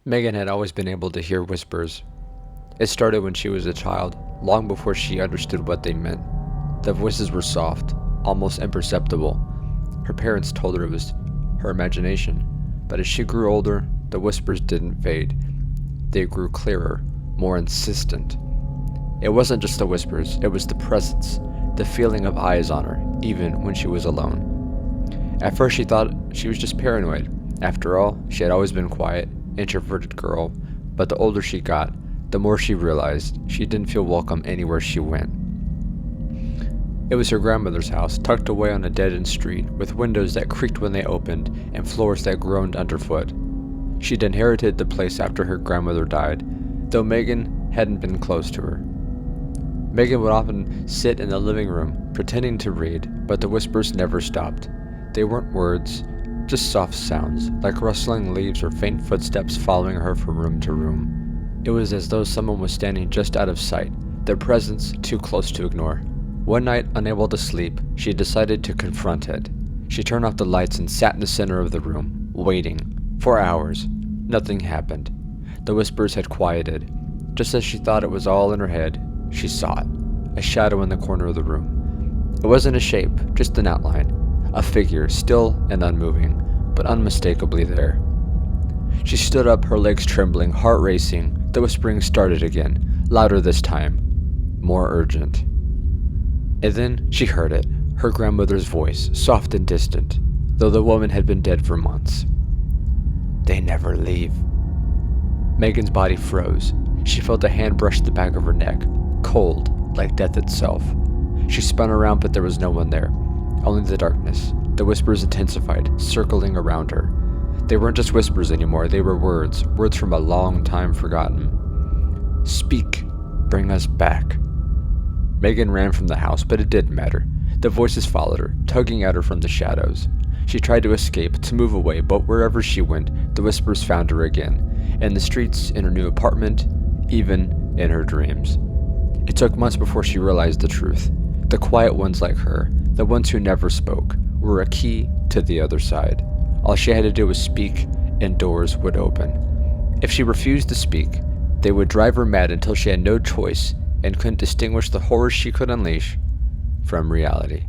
Megan had always been able to hear whispers. It started when she was a child, long before she understood what they meant. The voices were soft, almost imperceptible. Her parents told her it was her imagination, but as she grew older, the whispers didn't fade. They grew clearer, more insistent. It wasn't just the whispers, it was the presence, the feeling of eyes on her, even when she was alone. At first she thought she was just paranoid. After all, she had always been quiet, introverted girl, but the older she got, the more she realized she didn't feel welcome anywhere she went. It was her grandmother's house, tucked away on a dead-end street, with windows that creaked when they opened and floors that groaned underfoot. She'd inherited the place after her grandmother died, though Megan hadn't been close to her. Megan would often sit in the living room, pretending to read, but the whispers never stopped. They weren't words, just soft sounds, like rustling leaves or faint footsteps following her from room to room. It was as though someone was standing just out of sight, their presence too close to ignore. One night, unable to sleep, she decided to confront it. She turned off the lights and sat in the center of the room, waiting. For hours. Nothing happened. The whispers had quieted. Just as she thought it was all in her head, she saw it. A shadow in the corner of the room. It wasn't a shape, just an outline. A figure, still and unmoving, but unmistakably there. She stood up, her legs trembling, heart racing. The whispering started again, louder this time, more urgent. And then she heard it, her grandmother's voice, soft and distant, though the woman had been dead for months. They never leave. Megan's body froze. She felt a hand brush the back of her neck, cold, like death itself. She spun around, but there was no one there. Only the darkness. The whispers intensified, circling around her. They weren't just whispers anymore, they were words from a long time forgotten. Speak, bring us back. Megan ran from the house, but it didn't matter. The voices followed her, tugging at her from the shadows. She tried to escape, to move away, but wherever she went, the whispers found her again. In the streets, in her new apartment, even in her dreams. It took months before she realized the truth. The quiet ones like her, the ones who never spoke, were a key to the other side. All she had to do was speak, and doors would open. If she refused to speak, they would drive her mad until she had no choice and couldn't distinguish the horror she could unleash from reality.